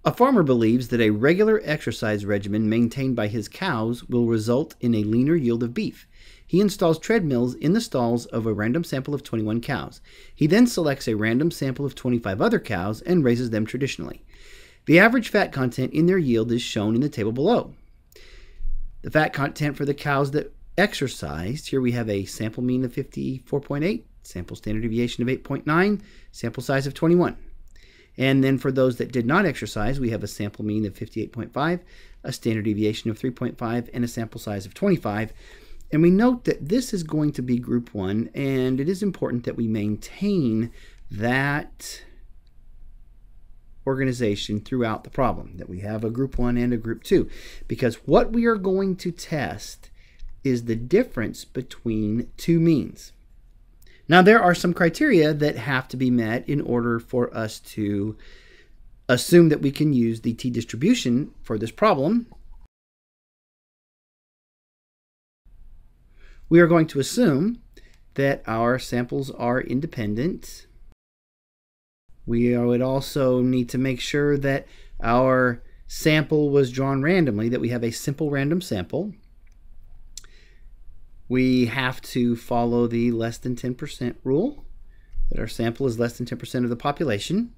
A farmer believes that a regular exercise regimen maintained by his cows will result in a leaner yield of beef. He installs treadmills in the stalls of a random sample of 21 cows. He then selects a random sample of 25 other cows and raises them traditionally. The average fat content in their yield is shown in the table below. The fat content for the cows that exercised, here we have a sample mean of 54.8, sample standard deviation of 8.9, sample size of 21. And then for those that did not exercise, we have a sample mean of 58.5, a standard deviation of 3.5, and a sample size of 25. And we note that this is going to be group 1, and it is important that we maintain that organization throughout the problem, that we have a group 1 and a group 2, because what we are going to test is the difference between two means. Now, there are some criteria that have to be met in order for us to assume that we can use the t-distribution for this problem. We are going to assume that our samples are independent. We would also need to make sure that our sample was drawn randomly, that we have a simple random sample. We have to follow the less than 10% rule, that our sample is less than 10% of the population,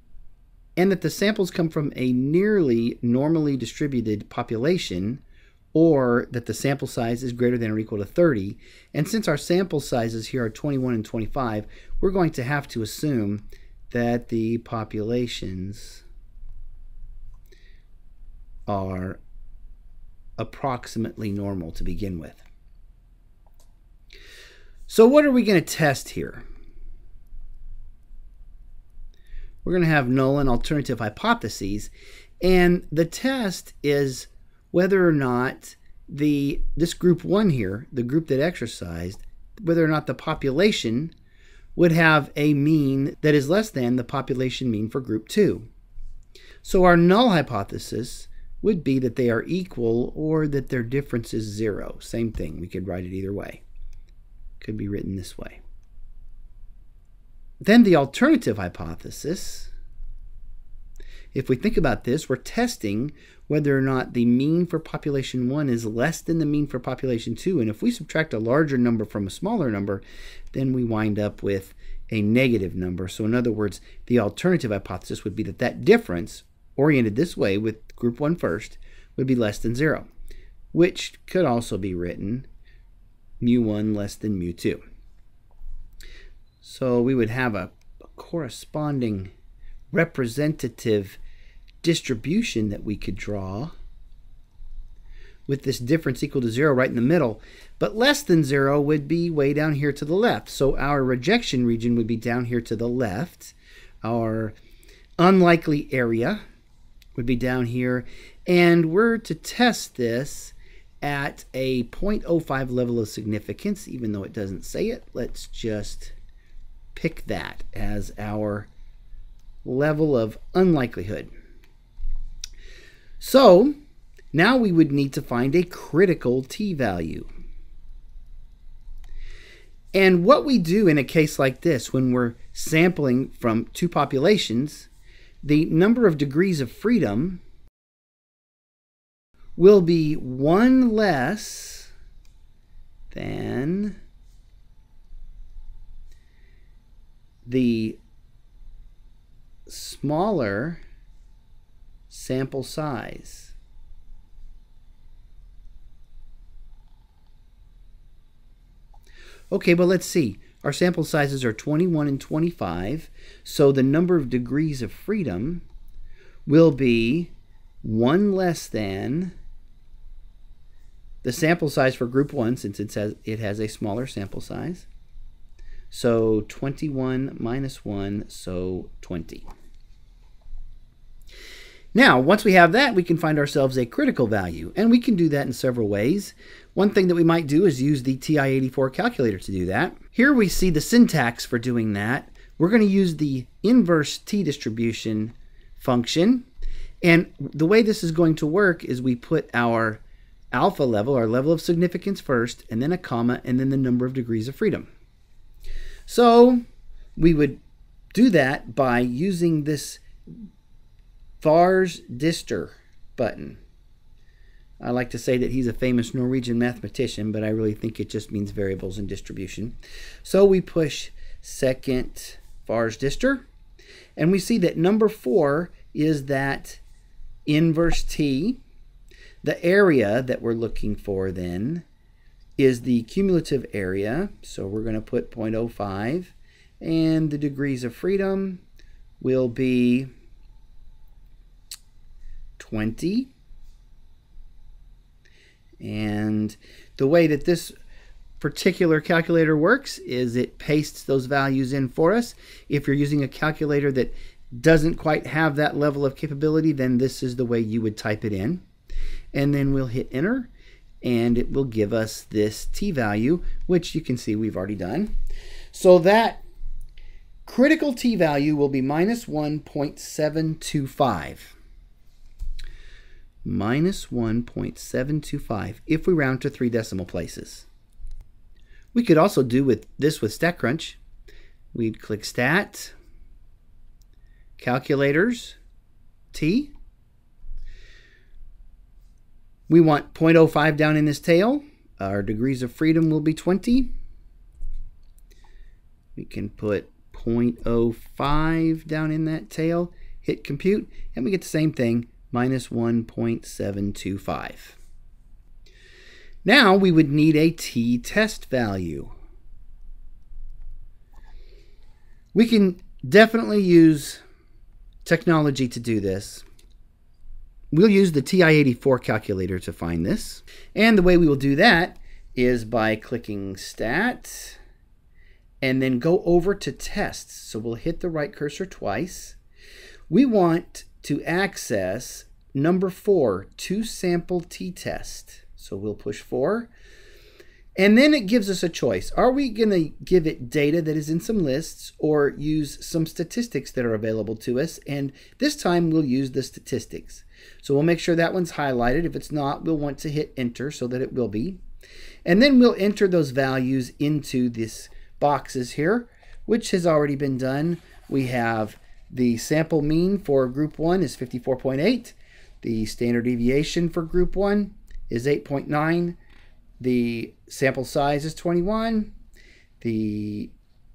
and that the samples come from a nearly normally distributed population, or that the sample size is greater than or equal to 30. And since our sample sizes here are 21 and 25, we're going to have to assume that the populations are approximately normal to begin with. So what are we going to test here? We're going to have null and alternative hypotheses, and the test is whether or not this group 1 here, the group that exercised, whether or not the population would have a mean that is less than the population mean for group 2. So our null hypothesis would be that they are equal or that their difference is 0. Same thing, we could write it either way. Could be written this way. Then the alternative hypothesis, if we think about this, we're testing whether or not the mean for population 1 is less than the mean for population 2. And if we subtract a larger number from a smaller number, then we wind up with a negative number. So in other words, the alternative hypothesis would be that that difference, oriented this way with group 1 first, would be less than 0, which could also be written mu1 less than mu2. So we would have a corresponding representative distribution that we could draw with this difference equal to 0 right in the middle, but less than 0 would be way down here to the left. So our rejection region would be down here to the left. Our unlikely area would be down here, and we're to test this at a 0.05 level of significance. Even though it doesn't say it, let's just pick that as our level of unlikelihood. So now we would need to find a critical t-value. And what we do in a case like this, when we're sampling from two populations, the number of degrees of freedom will be 1 less than the smaller sample size. Okay, but let's see. Our sample sizes are 21 and 25, so the number of degrees of freedom will be 1 less than the sample size for group 1, since it has a smaller sample size. So 21 minus 1, so 20. Now, once we have that, we can find ourselves a critical value, and we can do that in several ways. One thing that we might do is use the TI-84 calculator to do that. Here we see the syntax for doing that. We're going to use the inverse t-distribution function, and the way this is going to work is we put our alpha level, our level of significance first, and then a comma, and then the number of degrees of freedom. So we would do that by using this Fars Dister button. I like to say that he's a famous Norwegian mathematician, but I really think it just means variables and distribution. So we push second Fars Dister, and we see that number 4 is that inverse t. The area that we're looking for then is the cumulative area, so we're going to put 0.05, and the degrees of freedom will be 20. And the way that this particular calculator works is it pastes those values in for us. If you're using a calculator that doesn't quite have that level of capability, then this is the way you would type it in. And then we'll hit enter, and it will give us this t value, which you can see we've already done. So that critical t value will be minus 1.725. Minus 1.725 if we round to 3 decimal places. We could also do this with StatCrunch. We'd click Stat, Calculators, T. We want 0.05 down in this tail. Our degrees of freedom will be 20. We can put 0.05 down in that tail, hit compute, and we get the same thing, minus 1.725. Now we would need a t-test value. We can definitely use technology to do this. We'll use the TI-84 calculator to find this. And the way we will do that is by clicking Stat and then go over to Tests. So we'll hit the right cursor twice. We want to access number 4, two-sample t-test. So we'll push 4. And then it gives us a choice. Are we going to give it data that is in some lists or use some statistics that are available to us? And this time we'll use the statistics. So we'll make sure that one's highlighted. If it's not, we'll want to hit enter so that it will be. And then we'll enter those values into these boxes here, which has already been done. We have the sample mean for group 1 is 54.8. The standard deviation for group 1 is 8.9. The sample size is 21. The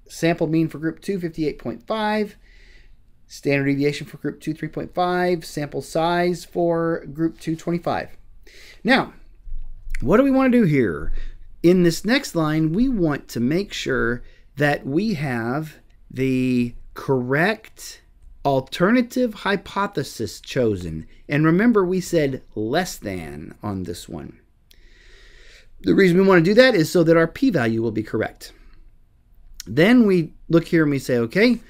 sample mean for group 2, 58.5. Standard deviation for group 2, 3.5. Sample size for group 2, 25. Now, what do we want to do here? In this next line, we want to make sure that we have the correct alternative hypothesis chosen. And remember, we said less than on this one. The reason we want to do that is so that our p-value will be correct. Then we look here and we say, okay,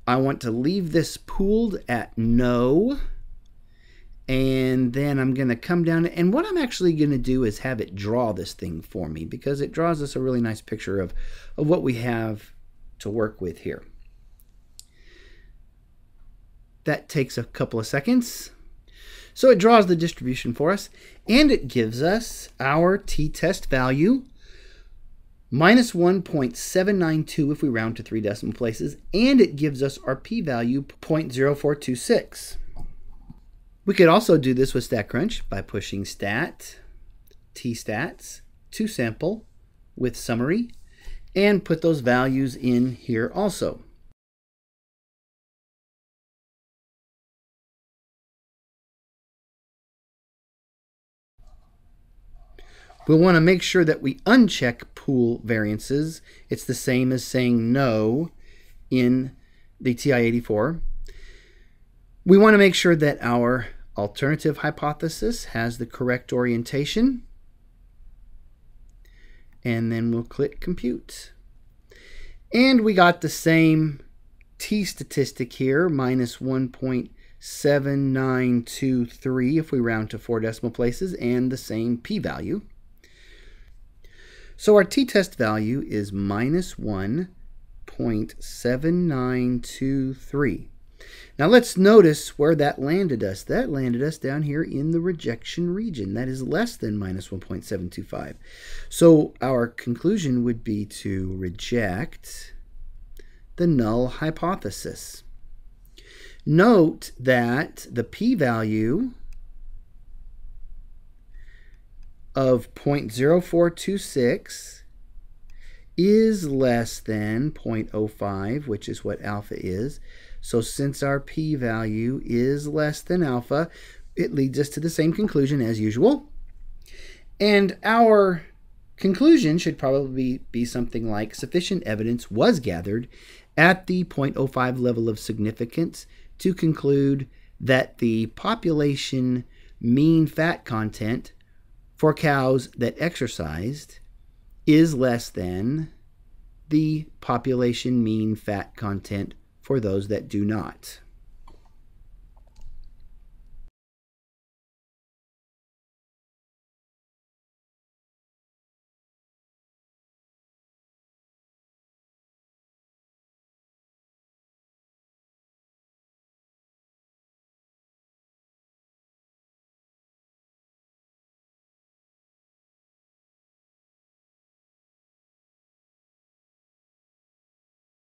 I want to leave this pooled at no. And then I'm going to come down, and what I'm actually going to do is have it draw this thing for me, because it draws us a really nice picture of what we have to work with here. That takes a couple of seconds. So it draws the distribution for us, and it gives us our t-test value, minus 1.792 if we round to 3 decimal places, and it gives us our p-value, 0.0426. We could also do this with StatCrunch by pushing Stat, T-Stats, to sample with summary, and put those values in here also. We'll want to make sure that we uncheck pool variances. It's the same as saying no in the TI-84. We want to make sure that our alternative hypothesis has the correct orientation. And then we'll click compute. And we got the same t statistic here, minus 1.7923 if we round to 4 decimal places, and the same p-value. So our t-test value is minus 1.7923. Now let's notice where that landed us. That landed us down here in the rejection region. That is less than minus 1.725. So our conclusion would be to reject the null hypothesis. Note that the p-value of 0.0426 is less than 0.05, which is what alpha is. So since our p-value is less than alpha, it leads us to the same conclusion as usual. And our conclusion should probably be something like sufficient evidence was gathered at the 0.05 level of significance to conclude that the population mean fat content for cows that exercised is less than the population mean fat content for those that do not.